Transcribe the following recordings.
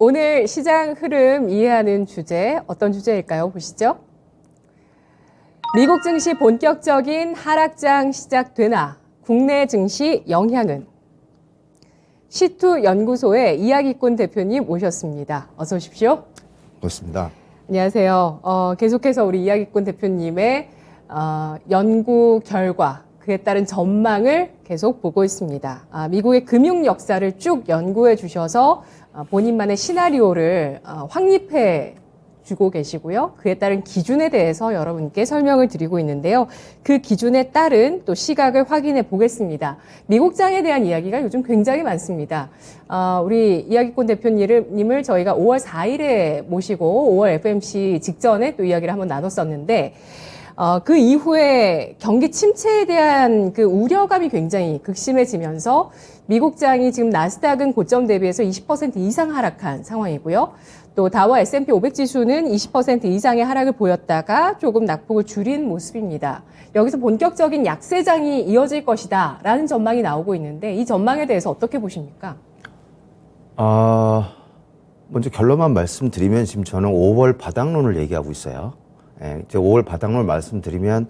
오늘 시장 흐름 이해하는 주제, 어떤 주제일까요? 보시죠. 미국 증시 본격적인 하락장 시작되나 국내 증시 영향은? C2 연구소의 이야기꾼 대표님 모셨습니다. 어서 오십시오. 그렇습니다. 안녕하세요. 계속해서 우리 이야기꾼 대표님의 연구 결과, 그에 따른 전망을 계속 보고 있습니다. 미국의 금융 역사를 쭉 연구해 주셔서 본인만의 시나리오를 확립해 주고 계시고요. 그에 따른 기준에 대해서 여러분께 설명을 드리고 있는데요. 그 기준에 따른 또 시각을 확인해 보겠습니다. 미국장에 대한 이야기가 요즘 굉장히 많습니다. 우리 이야기꾼 대표님을 저희가 5월 4일에 모시고 5월 FMC 직전에 또 이야기를 한번 나눴었는데 그 이후에 경기 침체에 대한 그 우려감이 굉장히 극심해지면서 미국장이 지금 나스닥은 고점 대비해서 20% 이상 하락한 상황이고요. 또 다우와 S&P 500 지수는 20% 이상의 하락을 보였다가 조금 낙폭을 줄인 모습입니다. 여기서 본격적인 약세장이 이어질 것이다 라는 전망이 나오고 있는데 이 전망에 대해서 어떻게 보십니까? 먼저 결론만 말씀드리면 지금 저는 5월 바닥론을 얘기하고 있어요. 이제 5월 바닥론을 말씀드리면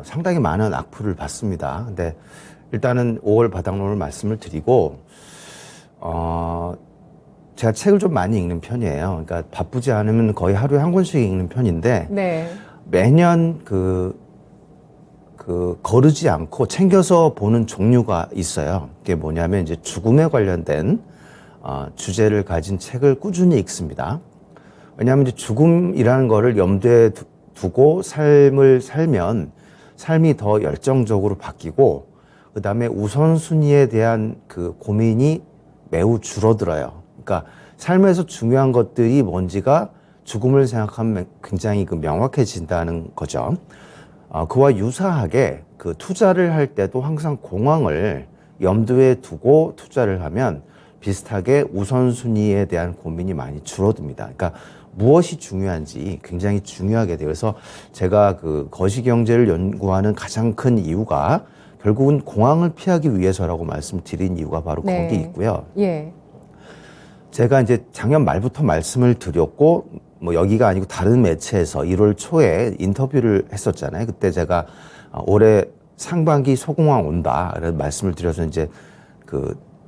상당히 많은 악플을 받습니다. 근데 일단은 5월 바닥론을 말씀을 드리고 제가 책을 좀 많이 읽는 편이에요. 그러니까 바쁘지 않으면 거의 하루에 한 권씩 읽는 편인데 네. 매년 거르지 않고 챙겨서 보는 종류가 있어요. 그게 뭐냐면 이제 죽음에 관련된 주제를 가진 책을 꾸준히 읽습니다. 왜냐하면 이제 죽음이라는 거를 염두에 두고 삶을 살면 삶이 더 열정적으로 바뀌고 그 다음에 우선순위에 대한 그 고민이 매우 줄어들어요. 그러니까 삶에서 중요한 것들이 뭔지가 죽음을 생각하면 굉장히 명확해진다는 거죠. 그와 유사하게 그 투자를 할 때도 항상 공황을 염두에 두고 투자를 하면 비슷하게 우선순위에 대한 고민이 많이 줄어듭니다. 그러니까 무엇이 중요한지 굉장히 중요하게 돼요. 그래서 제가 그 거시경제를 연구하는 가장 큰 이유가 결국은 공황을 피하기 위해서라고 말씀드린 이유가 바로 네. 거기 있고요. 예. 제가 이제 작년 말부터 말씀을 드렸고, 뭐 여기가 아니고 다른 매체에서 1월 초에 인터뷰를 했었잖아요. 그때 제가 올해 상반기 소공황 온다 라는 말씀을 드려서 이제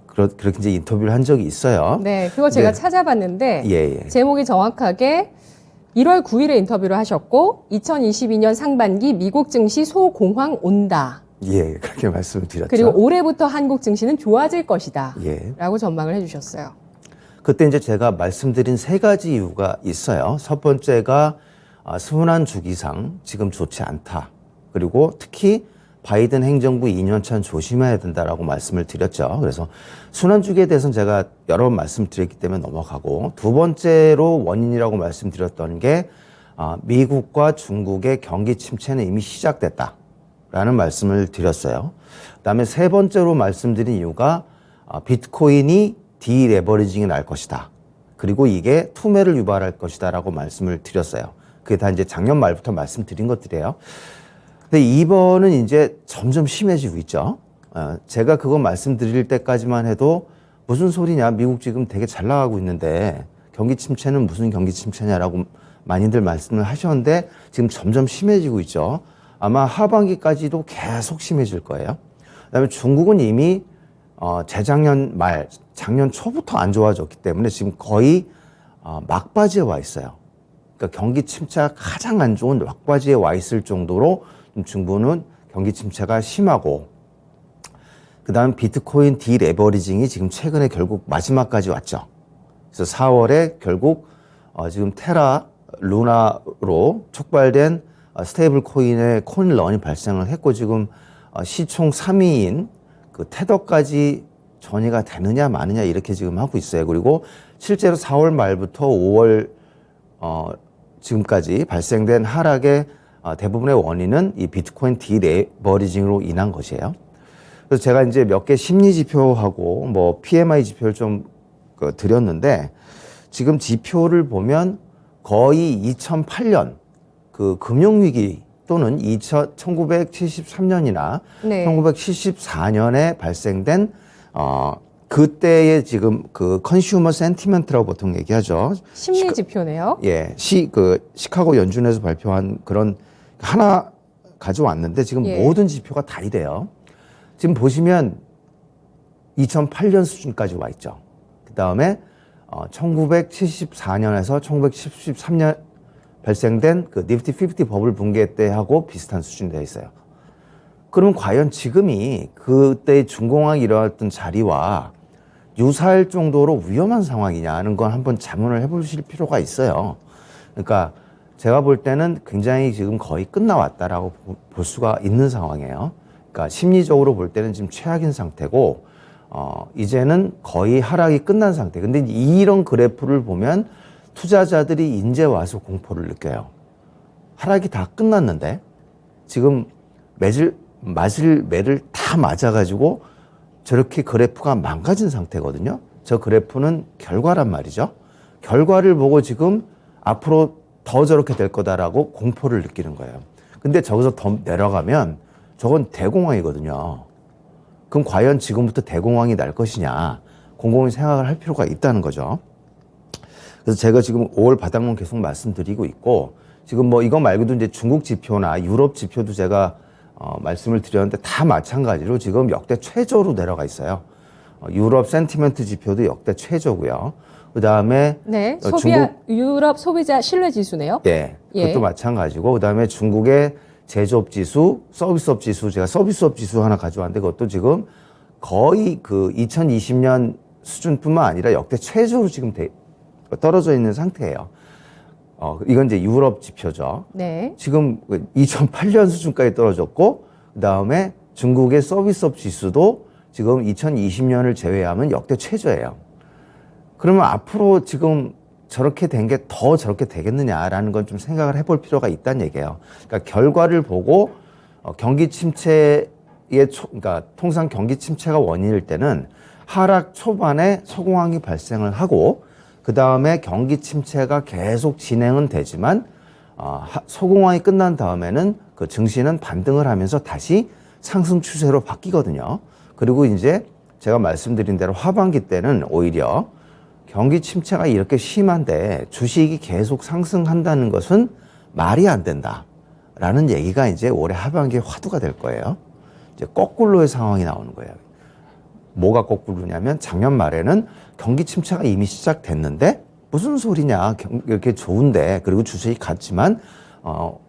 그렇게 이제 인터뷰를 한 적이 있어요. 네, 그거 제가 찾아봤는데 예. 제목이 정확하게 1월 9일에 인터뷰를 하셨고 2022년 상반기 미국 증시 소공황 온다. 예, 그렇게 말씀을 드렸죠. 그리고 올해부터 한국 증시는 좋아질 것이다. 예. 라고 전망을 해주셨어요. 그때 이제 제가 말씀드린 세 가지 이유가 있어요. 첫 번째가 순환 주기상 지금 좋지 않다. 그리고 특히 바이든 행정부 2년차는 조심해야 된다라고 말씀을 드렸죠. 그래서 순환주기에 대해서는 제가 여러 번 말씀드렸기 때문에 넘어가고, 두 번째로 원인이라고 말씀드렸던 게 미국과 중국의 경기 침체는 이미 시작됐다라는 말씀을 드렸어요. 그다음에 세 번째로 말씀드린 이유가 비트코인이 디레버리징이 날 것이다. 그리고 이게 투매를 유발할 것이다라고 말씀을 드렸어요. 그게 다 이제 작년 말부터 말씀드린 것들이에요. 근데 이번은 이제 점점 심해지고 있죠. 제가 그거 말씀드릴 때까지만 해도 무슨 소리냐, 미국 지금 되게 잘 나가고 있는데 경기 침체는 무슨 경기 침체냐라고 많이들 말씀을 하셨는데 지금 점점 심해지고 있죠. 아마 하반기까지도 계속 심해질 거예요. 그다음에 중국은 이미 재작년 말, 작년 초부터 안 좋아졌기 때문에 지금 거의 막바지에 와 있어요. 그러니까 경기 침체가 가장 안 좋은 막바지에 와 있을 정도로 중국은 경기 침체가 심하고, 그 다음 비트코인 디레버리징이 지금 최근에 결국 마지막까지 왔죠. 그래서 4월에 결국 지금 테라 루나로 촉발된 스테이블 코인의 코인런이 발생을 했고, 지금 시총 3위인 그 테더까지 전이가 되느냐 마느냐 이렇게 지금 하고 있어요. 그리고 실제로 4월 말부터 5월 지금까지 발생된 하락의 대부분의 원인은 이 비트코인 디레버리징으로 인한 것이에요. 그래서 제가 이제 몇 개 심리 지표하고 뭐 PMI 지표를 좀 드렸는데, 지금 지표를 보면 거의 2008년 그 금융위기 또는 1973년이나 네. 1974년에 발생된 그때의 지금 그 컨슈머 센티멘트라고 보통 얘기하죠. 심리 지표네요. 예, 시카고 연준에서 발표한 그런 하나 가져왔는데 지금 예. 모든 지표가 다 이래요. 지금 보시면 2008년 수준까지 와 있죠. 그 다음에 1974년에서 1973년 발생된 그 니프티 50 버블 붕괴 때하고 비슷한 수준이 되어 있어요. 그러면 과연 지금이 그때 중공황이 일어났던 자리와 유사할 정도로 위험한 상황이냐 하는 건 한번 자문을 해보실 필요가 있어요. 그러니까 제가 볼 때는 굉장히 지금 거의 끝나왔다라고 볼 수가 있는 상황이에요. 그러니까 심리적으로 볼 때는 지금 최악인 상태고, 이제는 거의 하락이 끝난 상태. 근데 이런 그래프를 보면 투자자들이 이제 와서 공포를 느껴요. 하락이 다 끝났는데 지금 매를 다 맞아가지고 저렇게 그래프가 망가진 상태거든요. 저 그래프는 결과란 말이죠. 결과를 보고 지금 앞으로 더 저렇게 될 거다라고 공포를 느끼는 거예요. 근데 저기서 더 내려가면 저건 대공황이거든요. 그럼 과연 지금부터 대공황이 날 것이냐, 곰곰이 생각을 할 필요가 있다는 거죠. 그래서 제가 지금 5월 바닥론 계속 말씀드리고 있고, 지금 뭐 이거 말고도 이제 중국 지표나 유럽 지표도 제가 말씀을 드렸는데 다 마찬가지로 지금 역대 최저로 내려가 있어요. 유럽 센티멘트 지표도 역대 최저고요. 그 다음에 네, 유럽 소비자 신뢰 지수네요. 예, 그것도 예. 마찬가지고, 그 다음에 중국의 제조업 지수, 서비스업 지수, 제가 서비스업 지수 하나 가져왔는데 그것도 지금 거의 그 2020년 수준뿐만 아니라 역대 최저로 지금 떨어져 있는 상태예요. 이건 이제 유럽 지표죠. 네. 지금 2008년 수준까지 떨어졌고, 그 다음에 중국의 서비스업 지수도 지금 2020년을 제외하면 역대 최저예요. 그러면 앞으로 지금 저렇게 된 게 더 저렇게 되겠느냐라는 건 좀 생각을 해볼 필요가 있다는 얘기예요. 그러니까 결과를 보고 경기 침체의 그러니까 통상 경기 침체가 원인일 때는 하락 초반에 소공황이 발생을 하고, 그 다음에 경기 침체가 계속 진행은 되지만 소공황이 끝난 다음에는 그 증시는 반등을 하면서 다시 상승 추세로 바뀌거든요. 그리고 이제 제가 말씀드린 대로 하반기 때는 오히려 경기 침체가 이렇게 심한데 주식이 계속 상승한다는 것은 말이 안 된다라는 얘기가 이제 올해 하반기에 화두가 될 거예요. 이제 거꾸로의 상황이 나오는 거예요. 뭐가 거꾸로냐면 작년 말에는 경기 침체가 이미 시작됐는데 무슨 소리냐, 이렇게 좋은데, 그리고 주식이 갔지만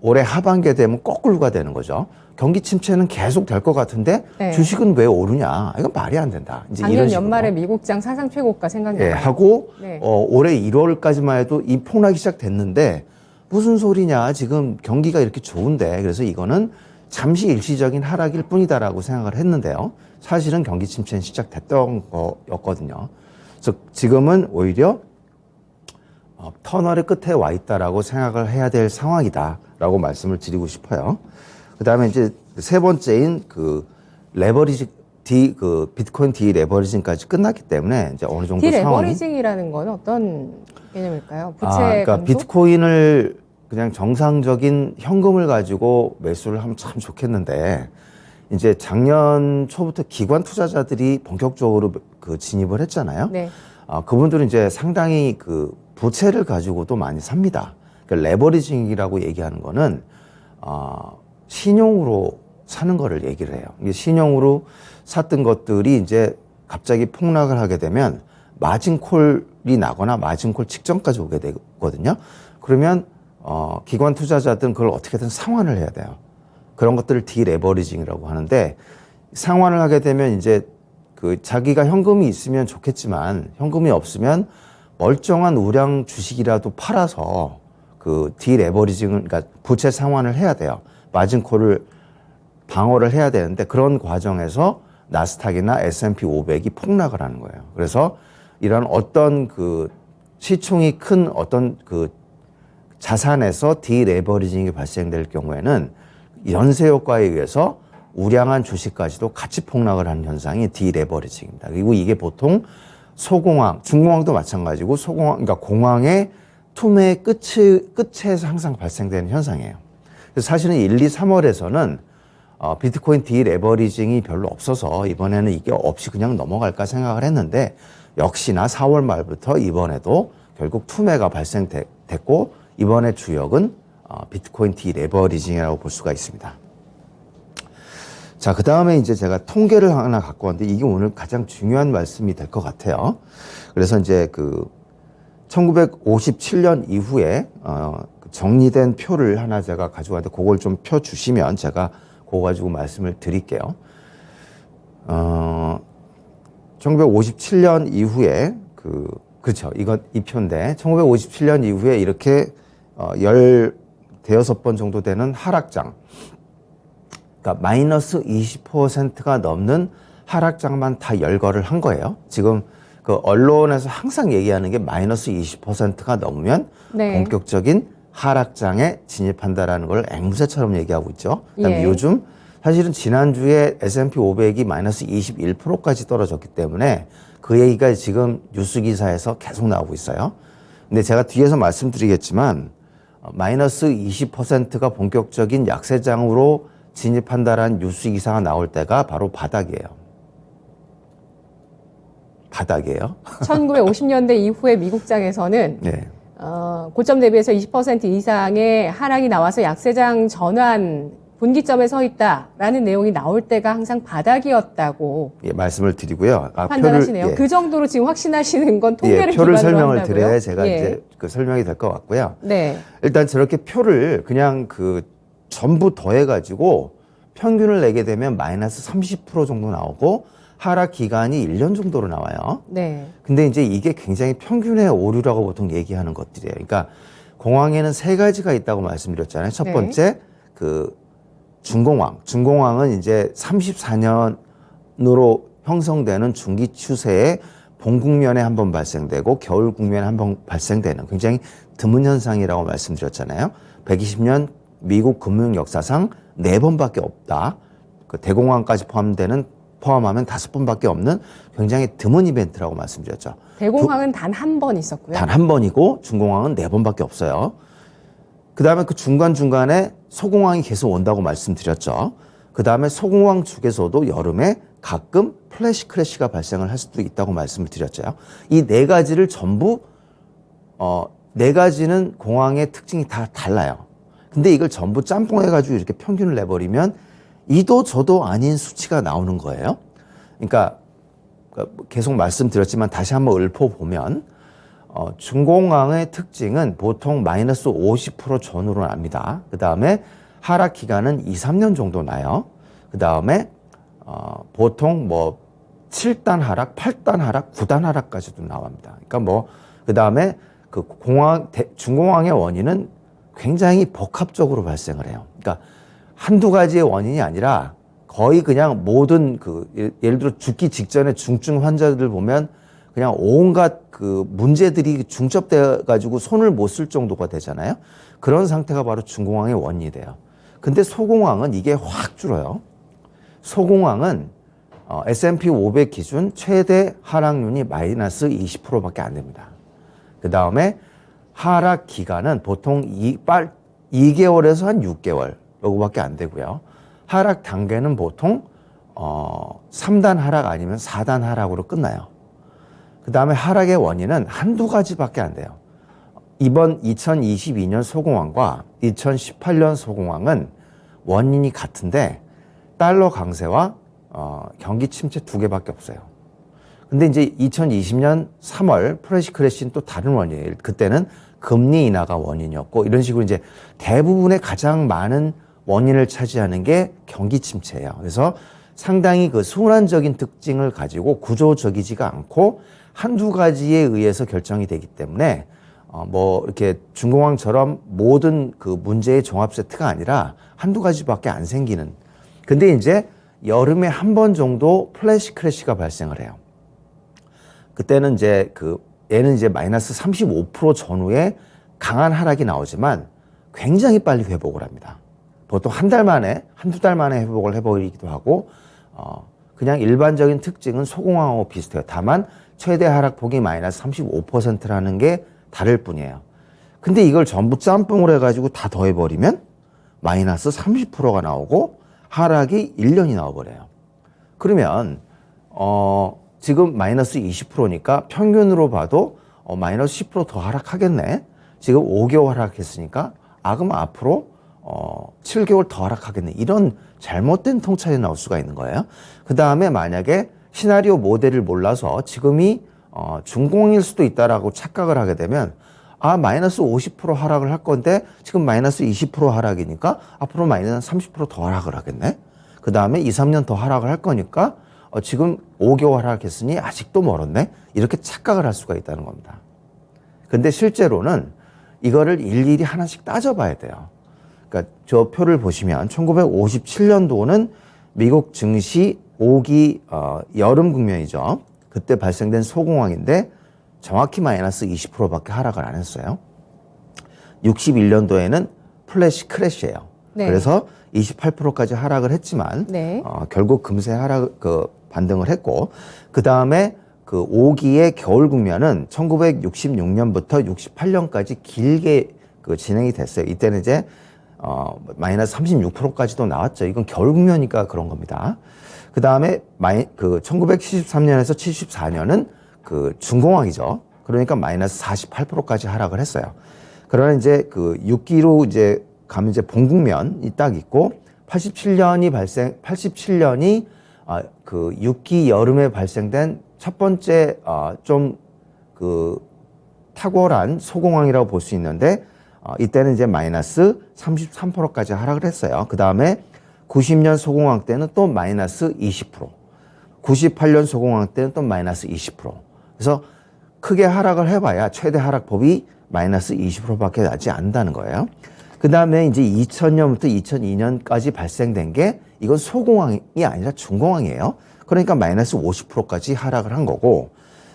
올해 하반기에 되면 거꾸로가 되는 거죠. 경기 침체는 계속 될 것 같은데 네. 주식은 왜 오르냐, 이건 말이 안 된다. 이제 이런 작년 식으로. 연말에 미국장 사상 최고가 생각나요. 예, 하고 네. 올해 1월까지만 해도 이 폭락이 시작됐는데 무슨 소리냐, 지금 경기가 이렇게 좋은데, 그래서 이거는 잠시 일시적인 하락일 뿐이다라고 생각을 했는데요. 사실은 경기 침체는 시작됐던 거였거든요. 그래서 지금은 오히려 터널의 끝에 와 있다라고 생각을 해야 될 상황이다라고 말씀을 드리고 싶어요. 그 다음에 이제 세 번째인 그 레버리지 그 비트코인 디레버리징까지 끝났기 때문에 이제 어느 정도 상황이. 디레버리징이라는 건 어떤 개념일까요? 부채 그러니까 감소? 비트코인을 그냥 정상적인 현금을 가지고 매수를 하면 참 좋겠는데, 이제 작년 초부터 기관 투자자들이 본격적으로 그 진입을 했잖아요. 네. 그분들은 이제 상당히 그 부채를 가지고도 많이 삽니다. 그러니까 레버리징이라고 얘기하는 거는 신용으로 사는 거를 얘기를 해요. 이게 신용으로 샀던 것들이 이제 갑자기 폭락을 하게 되면 마진콜이 나거나 마진콜 직전까지 오게 되거든요. 그러면 기관 투자자들은 그걸 어떻게든 상환을 해야 돼요. 그런 것들을 디레버리징이라고 하는데, 상환을 하게 되면 이제 그 자기가 현금이 있으면 좋겠지만 현금이 없으면 멀쩡한 우량 주식이라도 팔아서 그 디레버리징을, 그러니까 부채 상환을 해야 돼요. 마진콜을 방어를 해야 되는데, 그런 과정에서 나스닥이나 S&P 500이 폭락을 하는 거예요. 그래서 이런 어떤 그 시총이 큰 어떤 그 자산에서 디레버리징이 발생될 경우에는 연쇄 효과에 의해서 우량한 주식까지도 같이 폭락을 하는 현상이 디레버리징입니다. 그리고 이게 보통 소공황, 중공황도 마찬가지고 소공황, 그러니까 공황의 투매의 끝에서 항상 발생되는 현상이에요. 그래서 사실은 1, 2, 3월에서는 비트코인 디레버리징이 별로 없어서 이번에는 이게 없이 그냥 넘어갈까 생각을 했는데 역시나 4월 말부터 이번에도 결국 투매가 발생됐고 이번에 주역은 비트코인 디레버리징이라고 볼 수가 있습니다. 자, 그 다음에 이제 제가 통계를 하나 갖고 왔는데 이게 오늘 가장 중요한 말씀이 될 것 같아요. 그래서 이제 1957년 이후에 정리된 표를 하나 제가 가져왔는데 그걸 좀 펴주시면 제가 그거 가지고 말씀을 드릴게요. 1957년 이후에 그렇죠. 이 표인데 1957년 이후에 이렇게 16번 정도 되는 하락장, 그러니까 마이너스 20%가 넘는 하락장만 다 열거를 한 거예요. 지금 그 언론에서 항상 얘기하는 게 마이너스 20%가 넘으면 네. 본격적인 하락장에 진입한다라는 걸 앵무새처럼 얘기하고 있죠. 그다음에 예. 요즘 사실은 지난주에 S&P 500이 마이너스 21%까지 떨어졌기 때문에 그 얘기가 지금 뉴스 기사에서 계속 나오고 있어요. 근데 제가 뒤에서 말씀드리겠지만 마이너스 20%가 본격적인 약세장으로 진입한다라는 뉴스 기사가 나올 때가 바로 바닥이에요. 바닥이에요. 1950년대 이후에 미국장에서는 네. 고점 대비해서 20% 이상의 하락이 나와서 약세장 전환 분기점에 서 있다라는 내용이 나올 때가 항상 바닥이었다고 예, 말씀을 드리고요. 판단하시네요. 표를, 예. 그 정도로 지금 확신하시는 건 예, 통계를 표를 기반으로 설명을 한다고요? 드려야 제가 예. 이제 설명이 될 것 같고요. 네. 일단 저렇게 표를 그냥 전부 더해가지고 평균을 내게 되면 마이너스 30% 정도 나오고 하락 기간이 1년 정도로 나와요. 네. 근데 이제 이게 굉장히 평균의 오류라고 보통 얘기하는 것들이에요. 그러니까 공황에는 세 가지가 있다고 말씀드렸잖아요. 첫 네. 번째, 중공황. 중공황은 이제 34년으로 형성되는 중기 추세에 봄 국면에 한 번 발생되고 겨울 국면에 한 번 발생되는 굉장히 드문 현상이라고 말씀드렸잖아요. 120년 미국 금융 역사상 4번밖에 없다. 대공황까지 포함하면 5번밖에 없는 굉장히 드문 이벤트라고 말씀드렸죠. 대공황은 단 한 번 있었고요. 단 한 번이고 중공황은 4번밖에 없어요. 그 다음에 그 중간중간에 소공황이 계속 온다고 말씀드렸죠. 그 다음에 소공황 중에서도 여름에 가끔 플래시 크래시가 발생을 할 수도 있다고 말씀을 드렸죠. 이 네 가지를 전부, 네 가지는 공황의 특징이 다 달라요. 근데 이걸 전부 짬뽕해가지고 이렇게 평균을 내버리면 이도 저도 아닌 수치가 나오는 거예요. 그러니까 계속 말씀드렸지만 다시 한번 읊어보면 중공황의 특징은 보통 마이너스 50% 전후로 납니다. 그 다음에 하락 기간은 2, 3년 정도 나요. 그 다음에 보통 7단 하락, 8단 하락, 9단 하락까지도 나옵니다. 그러니까 그 다음에 중공황의 원인은 굉장히 복합적으로 발생을 해요. 그러니까 한두 가지의 원인이 아니라 거의 그냥 모든 예를 들어 죽기 직전에 중증 환자들 보면 그냥 온갖 문제들이 중첩돼 가지고 손을 못 쓸 정도가 되잖아요. 그런 상태가 바로 중공황의 원인이 돼요. 근데 소공황은 이게 확 줄어요. 소공황은 S&P 500 기준 최대 하락률이 마이너스 20%밖에 안 됩니다. 그 다음에 하락 기간은 보통 2개월에서 한 6개월 요거밖에 안 되고요. 하락 단계는 보통 3단 하락 아니면 4단 하락으로 끝나요. 그 다음에 하락의 원인은 한두 가지밖에 안 돼요. 이번 2022년 소공황과 2018년 소공황은 원인이 같은데 달러 강세와 경기 침체 두 개밖에 없어요. 근데 이제 2020년 3월 플래시 크래시는 또 다른 원인이에요. 그때는 금리 인하가 원인이었고 이런 식으로 이제 대부분의 가장 많은 원인을 차지하는 게 경기 침체예요. 그래서 상당히 순환적인 특징을 가지고 구조적이지가 않고 한두 가지에 의해서 결정이 되기 때문에 이렇게 중공황처럼 모든 문제의 종합 세트가 아니라 한두 가지밖에 안 생기는. 근데 이제 여름에 한 번 정도 플래시 크래시가 발생을 해요. 그때는 이제 얘는 이제 마이너스 35% 전후에 강한 하락이 나오지만 굉장히 빨리 회복을 합니다. 보통 한두 달 만에 회복을 해버리기도 하고, 그냥 일반적인 특징은 소공황하고 비슷해요. 다만 최대 하락폭이 마이너스 35%라는 게 다를 뿐이에요. 근데 이걸 전부 짬뽕을 해가지고 다 더해버리면 마이너스 30%가 나오고 하락이 1년이 나와버려요. 그러면 지금 마이너스 20%니까 평균으로 봐도 마이너스 10%더 하락하겠네. 지금 5개월 하락했으니까 그럼 앞으로 7개월 더 하락하겠네. 이런 잘못된 통찰이 나올 수가 있는 거예요. 그 다음에 만약에 시나리오 모델을 몰라서 지금이 중공일 수도 있다라고 착각을 하게 되면 마이너스 50% 하락을 할 건데 지금 마이너스 20% 하락이니까 앞으로 마이너스 30%더 하락을 하겠네. 그 다음에 2, 3년 더 하락을 할 거니까 지금 5개월 하락했으니 아직도 멀었네. 이렇게 착각을 할 수가 있다는 겁니다. 근데 실제로는 이거를 일일이 하나씩 따져봐야 돼요. 그러니까 저 표를 보시면 1957년도는 미국 증시 5기 여름 국면이죠. 그때 발생된 소공황인데 정확히 마이너스 20%밖에 하락을 안 했어요. 61년도에는 플래시 크래시예요. 네. 그래서 28%까지 하락을 했지만 네. 결국 금세 반등을 했고 그 다음에 그 5기의 겨울 국면은 1966년부터 68년까지 길게 진행이 됐어요. 이때는 이제 마이너스 36%까지도 나왔죠. 이건 겨울 국면이니까 그런 겁니다. 그 다음에 1973년에서 74년은 그 중공황이죠. 그러니까 마이너스 48%까지 하락을 했어요. 그러나 이제 그 6기로 이제 가면 이제 본국면이 딱 있고 87년이 그 6기 여름에 발생된 첫 번째 좀 그 탁월한 소공황이라고 볼 수 있는데 이때는 이제 마이너스 33%까지 하락을 했어요. 그 다음에 90년 소공황 때는 또 마이너스 20%, 98년 소공황 때는 또 마이너스 20%. 그래서 크게 하락을 해봐야 최대 하락폭이 마이너스 20%밖에 나지 않는다는 거예요. 그 다음에 이제 2000년부터 2002년까지 발생된 게 이건 소공황이 아니라 중공황이에요. 그러니까 마이너스 50%까지 하락을 한 거고,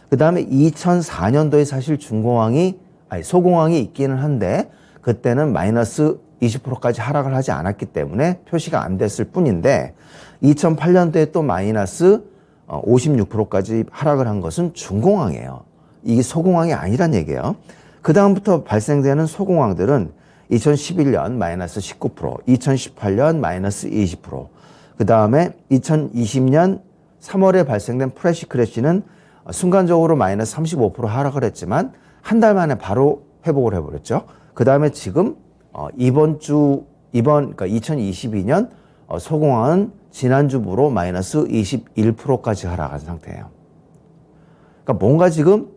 그 다음에 2004년도에 사실 소공황이 있기는 한데 그때는 마이너스 20%까지 하락을 하지 않았기 때문에 표시가 안 됐을 뿐인데 2008년도에 또 마이너스 56%까지 하락을 한 것은 중공황이에요. 이게 소공황이 아니란 얘기예요. 그 다음부터 발생되는 소공황들은 2011년 마이너스 19%, 2018년 마이너스 20%, 그 다음에 2020년 3월에 발생된 프레시 크래시는 순간적으로 마이너스 35% 하락을 했지만 한 달 만에 바로 회복을 해버렸죠. 그 다음에 지금 그러니까 2022년 소공황은 지난주부로 마이너스 21%까지 하락한 상태예요. 그러니까 뭔가 지금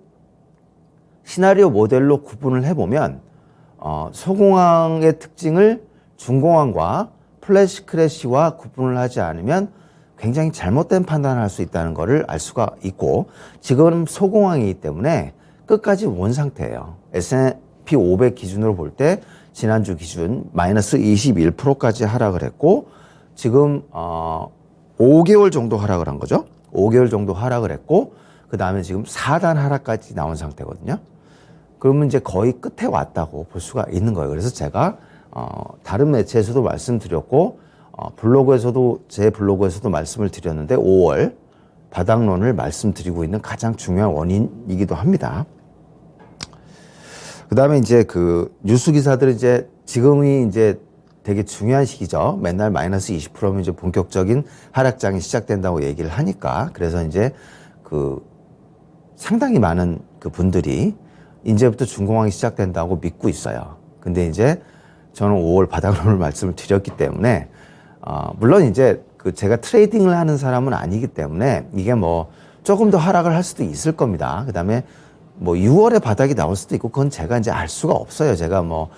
시나리오 모델로 구분을 해보면 소공황의 특징을 중공황과 플래시 크래시와 구분을 하지 않으면 굉장히 잘못된 판단을 할 수 있다는 것을 알 수가 있고, 지금 소공황이기 때문에 끝까지 원 상태예요. S&P 500 기준으로 볼 때 지난주 기준 마이너스 21%까지 하락을 했고, 지금 5개월 정도 하락을 한 거죠. 5개월 정도 하락을 했고, 그 다음에 지금 4단 하락까지 나온 상태거든요. 그러면 이제 거의 끝에 왔다고 볼 수가 있는 거예요. 그래서 제가 다른 매체에서도 말씀드렸고, 제 블로그에서도 말씀을 드렸는데 5월 바닥론을 말씀드리고 있는 가장 중요한 원인이기도 합니다. 그 다음에 이제 그 뉴스 기사들은 이제 지금이 이제 되게 중요한 시기죠. 맨날 마이너스 20%면 이제 본격적인 하락장이 시작된다고 얘기를 하니까, 그래서 이제 그 상당히 많은 그 분들이 이제부터 중공황이 시작된다고 믿고 있어요. 근데 이제 저는 5월 바닥론을 말씀을 드렸기 때문에 물론 이제 그 제가 트레이딩을 하는 사람은 아니기 때문에 이게 뭐 조금 더 하락을 할 수도 있을 겁니다. 그 다음에 뭐 6월에 바닥이 나올 수도 있고 그건 제가 이제 알 수가 없어요. 제가 뭐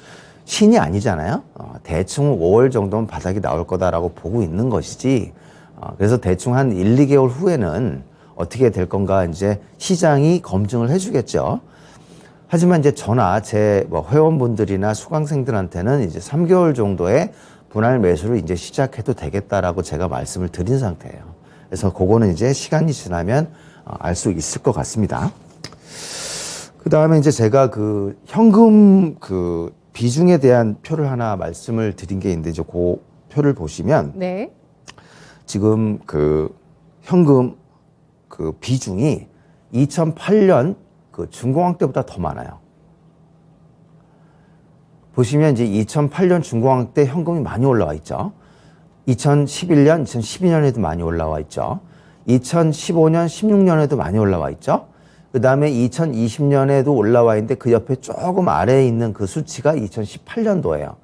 신이 아니잖아요. 대충 5월 정도면 바닥이 나올 거다라고 보고 있는 것이지. 그래서 대충 한 1, 2개월 후에는 어떻게 될 건가 이제 시장이 검증을 해주겠죠. 하지만 이제 저나 제 뭐 회원분들이나 수강생들한테는 이제 3개월 정도의 분할 매수를 이제 시작해도 되겠다라고 제가 말씀을 드린 상태예요. 그래서 그거는 이제 시간이 지나면 알 수 있을 것 같습니다. 그 다음에 이제 제가 그 현금 그 비중에 대한 표를 하나 말씀을 드린 게 있는데 이제 그 표를 보시면 네. 지금 그 현금 그 비중이 2008년 그 중공황 때보다 더 많아요. 보시면 이제 2008년 중공황 때 현금이 많이 올라와 있죠. 2011년, 2012년에도 많이 올라와 있죠. 2015년, 16년에도 많이 올라와 있죠. 그 다음에 2020년에도 올라와 있는데 그 옆에 조금 아래에 있는 그 수치가 2018년도예요.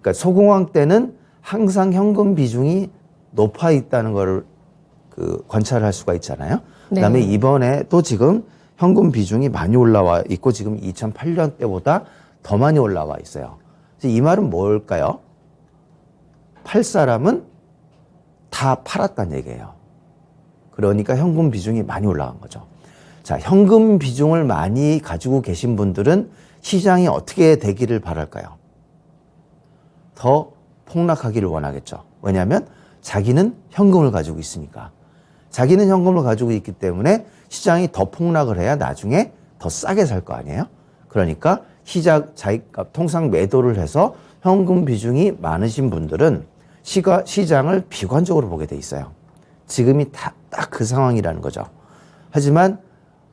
그러니까 소공황 때는 항상 현금 비중이 높아 있다는 거를 관찰할 수가 있잖아요. 네. 그다음에 이번에 또 지금 현금 비중이 많이 올라와 있고 지금 2008년 때보다 더 많이 올라와 있어요. 이 말은 뭘까요? 팔 사람은 다 팔았다는 얘기예요. 그러니까 현금 비중이 많이 올라간 거죠. 자, 현금 비중을 많이 가지고 계신 분들은 시장이 어떻게 되기를 바랄까요? 더 폭락하기를 원하겠죠. 왜냐하면 자기는 현금을 가지고 있으니까. 자기는 현금을 가지고 있기 때문에 시장이 더 폭락을 해야 나중에 더 싸게 살 거 아니에요? 그러니까 자기가 통상 매도를 해서 현금 비중이 많으신 분들은 시장을 비관적으로 보게 돼 있어요. 지금이 딱 그 상황이라는 거죠. 하지만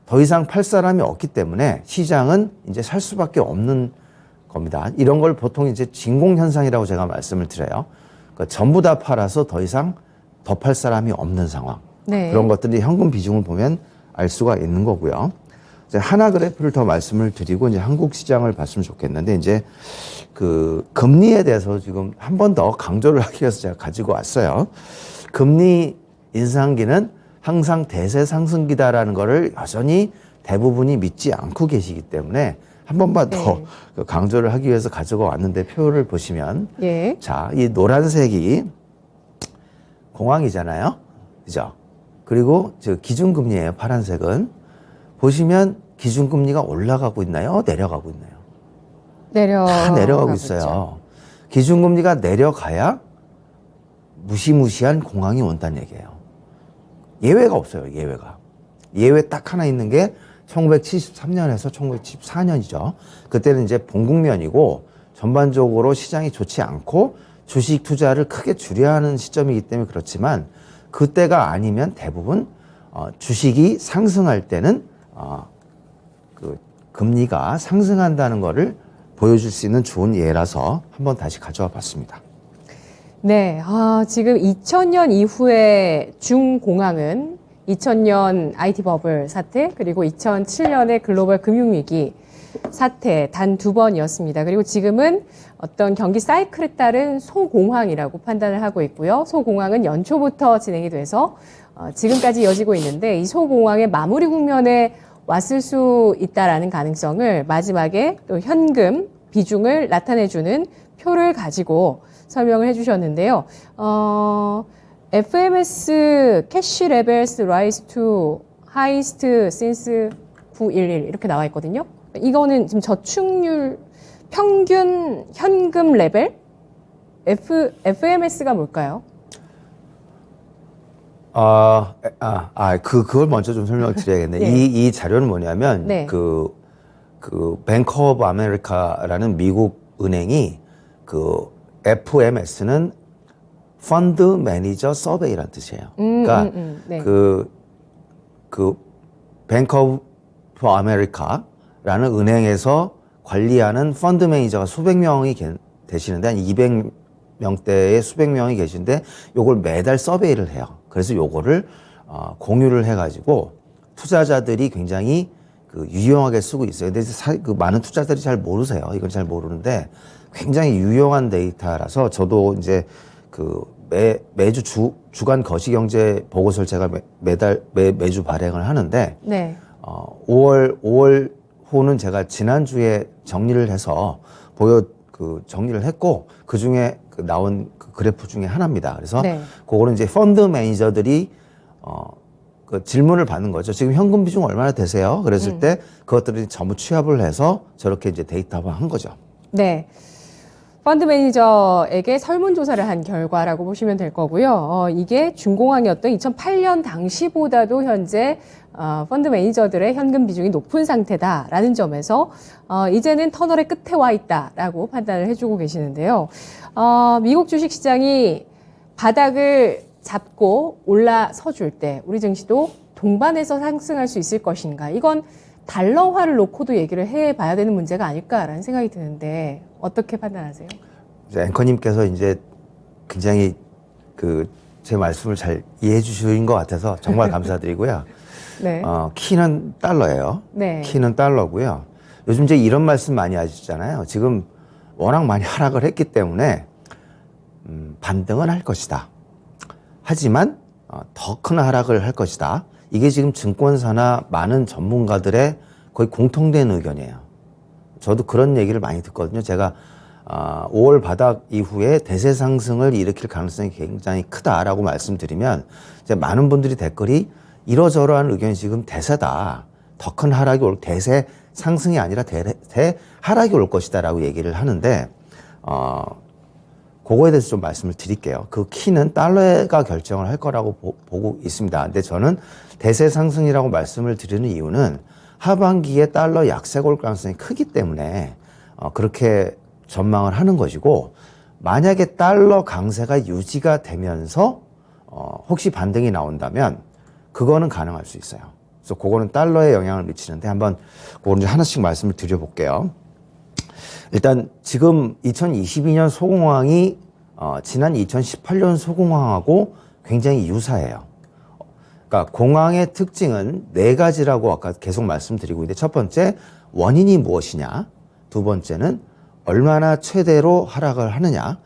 더 이상 팔 사람이 없기 때문에 시장은 이제 살 수밖에 없는 겁니다. 이런 걸 보통 이제 진공현상이라고 제가 말씀을 드려요. 그러니까 전부 다 팔아서 더 이상 더 팔 사람이 없는 상황. 네. 그런 것들이 현금 비중을 보면 알 수가 있는 거고요. 이제 하나 그래프를 더 말씀을 드리고 이제 한국 시장을 봤으면 좋겠는데 이제 그 금리에 대해서 지금 한 번 더 강조를 하기 위해서 제가 가지고 왔어요. 금리 인상기는 항상 대세 상승기다라는 거를 여전히 대부분이 믿지 않고 계시기 때문에 한 번만 더 강조를 하기 위해서 가지고 왔는데 표를 보시면 예. 자, 이 노란색이 공황이잖아요. 그죠? 그리고 저 기준금리예요. 파란색은. 보시면 기준금리가 올라가고 있나요? 내려가고 있나요? 다 내려가고 있어요. 있죠. 기준금리가 내려가야 무시무시한 공황이 온다는 얘기예요. 예외가 없어요. 예외 딱 하나 있는 게 1973년에서 1974년이죠. 그때는 이제 봉국면이고 전반적으로 시장이 좋지 않고 주식 투자를 크게 줄여야 하는 시점이기 때문에 그렇지만 그때가 아니면 대부분 주식이 상승할 때는 그 금리가 상승한다는 거를 보여줄 수 있는 좋은 예라서 한번 다시 가져와 봤습니다. 네, 지금 2000년 이후의 중공황은 2000년 IT 버블 사태 그리고 2007년의 글로벌 금융위기 사태 단 2번이었습니다. 그리고 지금은 어떤 경기 사이클에 따른 소공황이라고 판단을 하고 있고요. 소공황은 연초부터 진행이 돼서 지금까지 이어지고 있는데 이 소공황의 마무리 국면에 왔을 수 있다라는 가능성을 마지막에 또 현금 비중을 나타내주는 표를 가지고 설명을 해주셨는데요. FMS Cash Levels Rise to Highest Since 911 이렇게 나와 있거든요. 이거는 지금 저축률 평균 현금 레벨? FMS가 뭘까요? 그걸 먼저 좀 설명을 드려야겠네. 예. 이 자료는 뭐냐면, 네. 그 뱅크 오브 아메리카라는 미국 은행이 FMS는 펀드 매니저 서베이라는 뜻이에요. 그러니까 네. 뱅크 오브 아메리카라는 은행에서 관리하는 펀드 매니저가 수백 명이 되시는데 한 200명대의 수백 명이 계신데 요걸 매달 서베이를 해요. 그래서 요거를 공유를 해가지고 투자자들이 굉장히 유용하게 쓰고 있어요. 근데 많은 투자자들이 잘 모르세요. 이건 잘 모르는데 굉장히 유용한 데이터라서 저도 이제 매주 주간 거시경제 보고서를 제가 매주 발행을 하는데 네. 5월 호는 제가 지난주에 정리를 해서 정리를 했고 그 중에 나온 그래프 중에 하나입니다. 그래서 네. 그거는 이제 펀드 매니저들이 질문을 받는 거죠. 지금 현금 비중 얼마나 되세요? 그랬을 때 그것들을 전부 취합을 해서 저렇게 이제 데이터화한 거죠. 네. 펀드 매니저에게 설문조사를 한 결과라고 보시면 될 거고요. 이게 중공황이었던 2008년 당시보다도 현재 펀드 매니저들의 현금 비중이 높은 상태다라는 점에서 이제는 터널의 끝에 와 있다라고 판단을 해주고 계시는데요. 미국 주식시장이 바닥을 잡고 올라서 줄 때 우리 증시도 동반해서 상승할 수 있을 것인가. 이건 달러화를 놓고도 얘기를 해봐야 되는 문제가 아닐까라는 생각이 드는데 어떻게 판단하세요? 이제 앵커님께서 이제 굉장히 제 말씀을 잘 이해해 주신 것 같아서 정말 감사드리고요. 네. 키는 달러예요. 네. 키는 달러고요. 요즘 이제 이런 말씀 많이 하시잖아요. 지금 워낙 많이 하락을 했기 때문에 반등은 할 것이다. 하지만 더 큰 하락을 할 것이다. 이게 지금 증권사나 많은 전문가들의 거의 공통된 의견이에요. 저도 그런 얘기를 많이 듣거든요. 제가 5월 바닥 이후에 대세 상승을 일으킬 가능성이 굉장히 크다라고 말씀드리면 이제 많은 분들이 댓글이 이러저러한 의견이 지금 대세다. 더 큰 하락이 대세 상승이 아니라 하락이 올 것이다라고 얘기를 하는데 그거에 대해서 좀 말씀을 드릴게요. 그 키는 달러가 결정을 할 거라고 보고 있습니다. 근데 저는 대세 상승이라고 말씀을 드리는 이유는 하반기에 달러 약세가 올 가능성이 크기 때문에 그렇게 전망을 하는 것이고, 만약에 달러 강세가 유지가 되면서 혹시 반등이 나온다면 그거는 가능할 수 있어요. 그래서 그거는 달러에 영향을 미치는데 한번 그거는 하나씩 말씀을 드려볼게요. 일단 지금 2022년 소공황이 지난 2018년 소공황하고 굉장히 유사해요. 그러니까 공황의 특징은 4가지라고 아까 계속 말씀드리고 있는데, 첫 번째 원인이 무엇이냐, 두 번째는 얼마나 최대로 하락을 하느냐,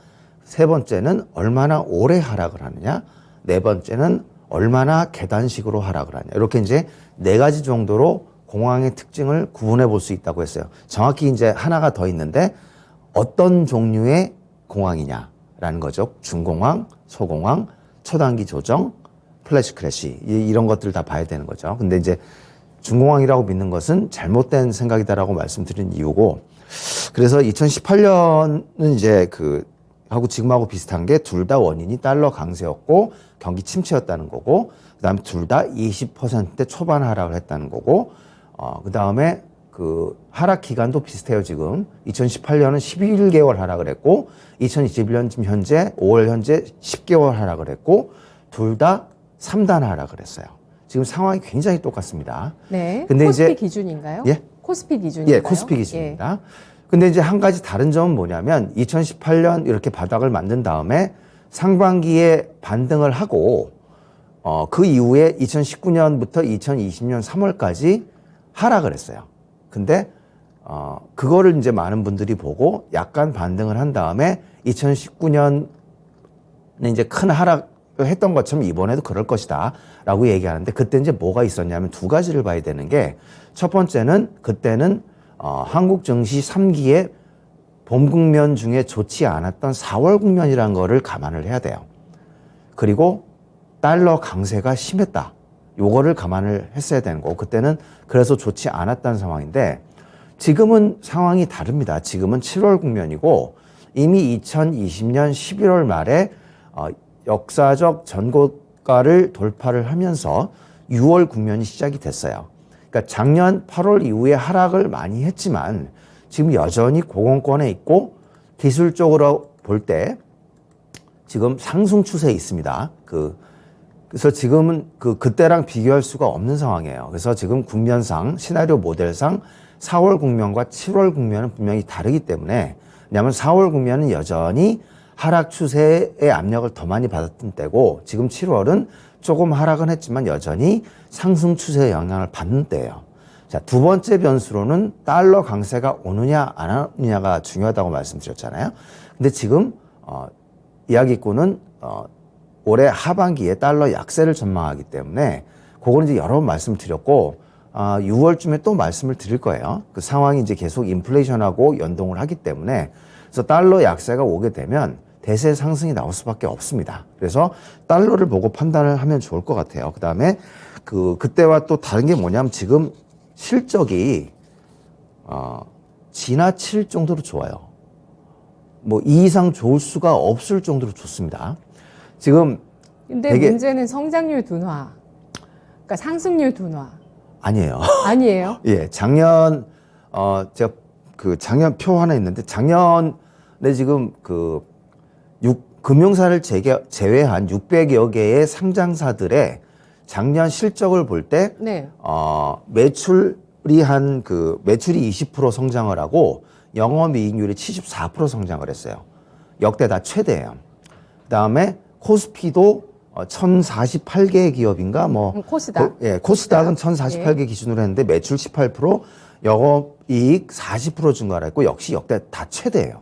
세 번째는 얼마나 오래 하락을 하느냐, 네 번째는 얼마나 계단식으로 하락을 하냐. 이렇게 이제 4가지 정도로 공황의 특징을 구분해 볼 수 있다고 했어요. 정확히 이제 하나가 더 있는데 어떤 종류의 공황이냐라는 거죠. 중공황, 소공황, 초단기 조정, 플래시 크래시, 이런 것들을 다 봐야 되는 거죠. 근데 이제 중공황이라고 믿는 것은 잘못된 생각이다라고 말씀드린 이유고, 그래서 2018년은 이제 하고 지금하고 비슷한 게 둘 다 원인이 달러 강세였고 경기 침체였다는 거고, 그다음에 둘 다 20% 초반 하락을 했다는 거고, 그다음에 하락 기간도 비슷해요. 지금 2018년은 11개월 하락을 했고 2021년 지금 현재 5월 현재 10개월 하락을 했고 둘 다 3단 하락을 했어요. 지금 상황이 굉장히 똑같습니다. 네. 근데 코스피 이제 기준인가요? 예? 코스피 기준인가요? 예, 코스피 기준입니다. 근데 이제 한 가지 다른 점은 뭐냐면 2018년 이렇게 바닥을 만든 다음에 상반기에 반등을 하고 그 이후에 2019년부터 2020년 3월까지 하락을 했어요. 근데 그거를 이제 많은 분들이 보고 약간 반등을 한 다음에 2019년에 이제 큰 하락을 했던 것처럼 이번에도 그럴 것이다 라고 얘기하는데, 그때 이제 뭐가 있었냐면 2가지를 봐야 되는 게, 첫 번째는 그때는 한국 증시 3기의 봄 국면 중에 좋지 않았던 4월 국면이라는 거를 감안을 해야 돼요. 그리고 달러 강세가 심했다. 요거를 감안을 했어야 되는 거고, 그때는 그래서 좋지 않았다는 상황인데 지금은 상황이 다릅니다. 지금은 7월 국면이고 이미 2020년 11월 말에 역사적 전고가를 돌파를 하면서 6월 국면이 시작이 됐어요. 그러니까 작년 8월 이후에 하락을 많이 했지만 지금 여전히 고공권에 있고 기술적으로 볼 때 지금 상승 추세에 있습니다. 그래서 지금은 그때랑 비교할 수가 없는 상황이에요. 그래서 지금 국면상, 시나리오 모델상 4월 국면과 7월 국면은 분명히 다르기 때문에, 왜냐하면 4월 국면은 여전히 하락 추세의 압력을 더 많이 받았던 때고, 지금 7월은 조금 하락은 했지만 여전히 상승 추세의 영향을 받는 때예요. 자, 두 번째 변수로는 달러 강세가 오느냐 안 오느냐가 중요하다고 말씀드렸잖아요. 근데 지금 이야기꾼은 올해 하반기에 달러 약세를 전망하기 때문에 그거는 이제 여러 번 말씀드렸고 6월쯤에 또 말씀을 드릴 거예요. 그 상황이 이제 계속 인플레이션하고 연동을 하기 때문에, 그래서 달러 약세가 오게 되면 대세 상승이 나올 수밖에 없습니다. 그래서 달러를 보고 판단을 하면 좋을 것 같아요. 그다음에 그때와 또 다른 게 뭐냐면 지금 실적이 지나칠 정도로 좋아요. 뭐 이 이상 좋을 수가 없을 정도로 좋습니다. 지금 근데 문제는 성장률 둔화, 그러니까 상승률 둔화. 아니에요. 아니에요? 예, 작년 제가 작년 표 하나 있는데, 작년에 지금 금융사를 제외한 600여 개의 상장사들의 작년 실적을 볼 때 네. 매출이 매출이 20% 성장을 하고 영업이익률이 74% 성장을 했어요. 역대 다 최대예요. 그다음에 코스피도 1048개 기업인가 뭐 코스닥. 코스닥은 1048개 기준으로 했는데 매출 18%, 영업이익 40% 증가를 했고 역시 역대 다 최대예요.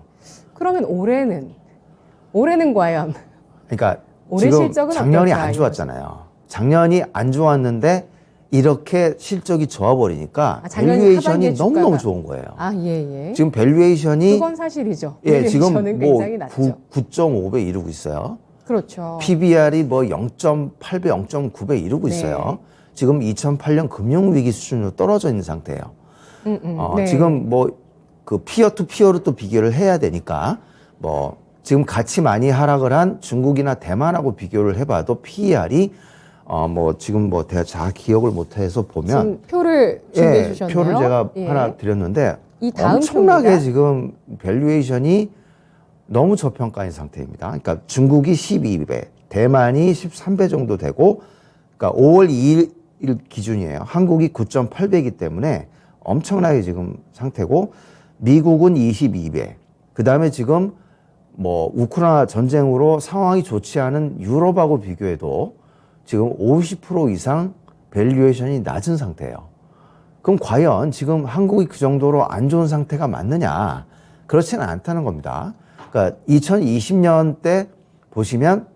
그러면 올해는 과연 그러니까 올해 지금 실적은 작년이 어떨까, 안 좋았잖아요. 작년이 안 좋았는데 이렇게 실적이 좋아버리니까 작년 밸류에이션이 하반기에 너무너무 주가가- 좋은 거예요. 예. 지금 밸류에이션이 그건 사실이죠. 지금 밸류에이션은 뭐 굉장히 낮죠. 9.5배 이루고 있어요. 그렇죠. PBR이 뭐 0.8배, 0.9배 이루고 있어요. 지금 2008년 금융위기 수준으로 떨어져 있는 상태예요. 네. 지금 뭐 그 피어 투 피어로 또 비교를 해야 되니까 뭐 지금 같이 많이 하락을 한 중국이나 대만하고 비교를 해봐도 PER이 뭐 지금 뭐 제가 잘 기억을 못해서 보면 지금 표를 준비해 주셨네요. 표를 제가 하나 드렸는데 이 다음 엄청나게 표입니다. 지금 밸류에이션이 너무 저평가인 상태입니다. 그러니까 중국이 12배, 대만이 13배 정도 되고, 그러니까 5월 2일 기준이에요. 한국이 9.8배이기 때문에 엄청나게 지금 상태고, 미국은 22배. 그 다음에 지금 뭐 우크라이나 전쟁으로 상황이 좋지 않은 유럽하고 비교해도 지금 50% 이상 밸류에이션이 낮은 상태예요. 그럼 과연 지금 한국이 그 정도로 안 좋은 상태가 맞느냐? 그렇지는 않다는 겁니다. 그러니까 2020년 때 보시면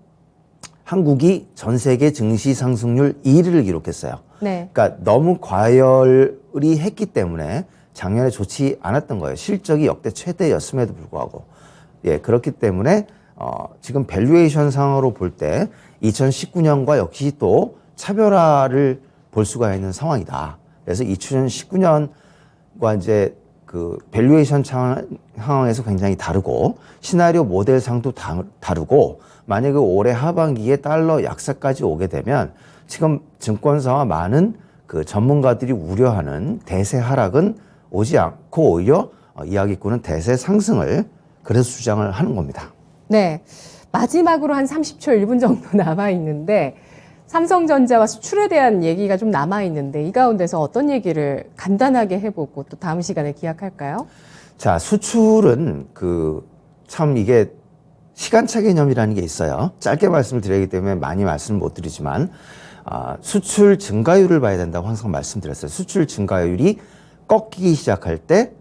한국이 전 세계 증시 상승률 1위를 기록했어요. 네. 그러니까 너무 과열이 했기 때문에 작년에 좋지 않았던 거예요. 실적이 역대 최대였음에도 불구하고. 그렇기 때문에 지금 밸류에이션 상으로 볼 때 2019년과 역시 또 차별화를 볼 수가 있는 상황이다. 그래서 2019년과 이제 그 밸류에이션 상황에서 굉장히 다르고 시나리오 모델상도 다르고 만약에 올해 하반기에 달러 약세까지 오게 되면 지금 증권사와 많은 그 전문가들이 우려하는 대세 하락은 오지 않고 오히려 이야기꾼은 대세 상승을 그래서 주장을 하는 겁니다. 네. 마지막으로 한 30초 1분 정도 남아 있는데 삼성전자와 수출에 대한 얘기가 좀 남아 있는데 이 가운데서 어떤 얘기를 간단하게 해보고 또 다음 시간에 기약할까요? 자, 수출은 참 이게 시간차 개념이라는 게 있어요. 짧게 말씀을 드리기 때문에 많이 말씀을 못 드리지만 수출 증가율을 봐야 된다고 항상 말씀드렸어요. 수출 증가율이 꺾이기 시작할 때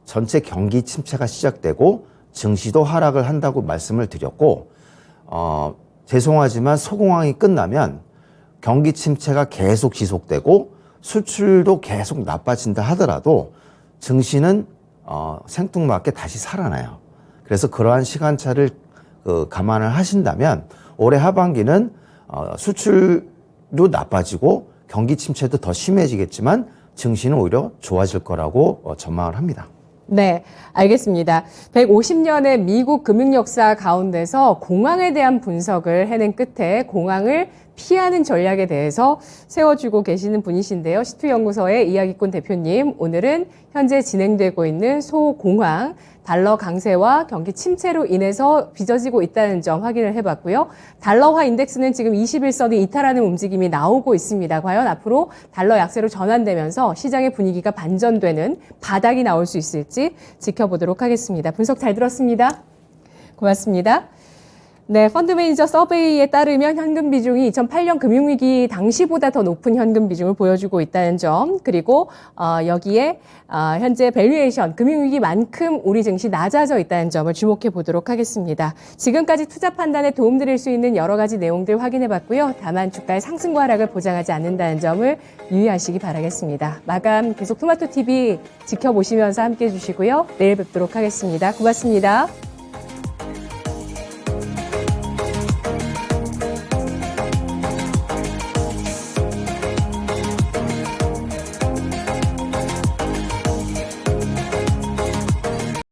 전체 경기 침체가 시작되고 증시도 하락을 한다고 말씀을 드렸고 죄송하지만 소공황이 끝나면 경기 침체가 계속 지속되고 수출도 계속 나빠진다 하더라도 증시는 생뚱맞게 다시 살아나요. 그래서 그러한 시간차를 감안을 하신다면 올해 하반기는 수출도 나빠지고 경기 침체도 더 심해지겠지만 증시는 오히려 좋아질 거라고 전망을 합니다. 네, 알겠습니다. 150년의 미국 금융 역사 가운데서 공황에 대한 분석을 해낸 끝에 공황을 피하는 전략에 대해서 세워주고 계시는 분이신데요. 시투연구소의 이야기꾼 대표님, 오늘은 현재 진행되고 있는 소공황, 달러 강세와 경기 침체로 인해서 빚어지고 있다는 점 확인을 해봤고요. 달러화 인덱스는 지금 21선이 이탈하는 움직임이 나오고 있습니다. 과연 앞으로 달러 약세로 전환되면서 시장의 분위기가 반전되는 바닥이 나올 수 있을지 지켜보도록 하겠습니다. 분석 잘 들었습니다. 고맙습니다. 네, 펀드 매니저 서베이에 따르면 현금 비중이 2008년 금융위기 당시보다 더 높은 현금 비중을 보여주고 있다는 점, 그리고 여기에 현재 밸류에이션, 금융위기만큼 우리 증시 낮아져 있다는 점을 주목해 보도록 하겠습니다. 지금까지 투자 판단에 도움드릴 수 있는 여러 가지 내용들 확인해 봤고요. 다만 주가의 상승과 하락을 보장하지 않는다는 점을 유의하시기 바라겠습니다. 마감 계속 토마토TV 지켜보시면서 함께해 주시고요. 내일 뵙도록 하겠습니다. 고맙습니다.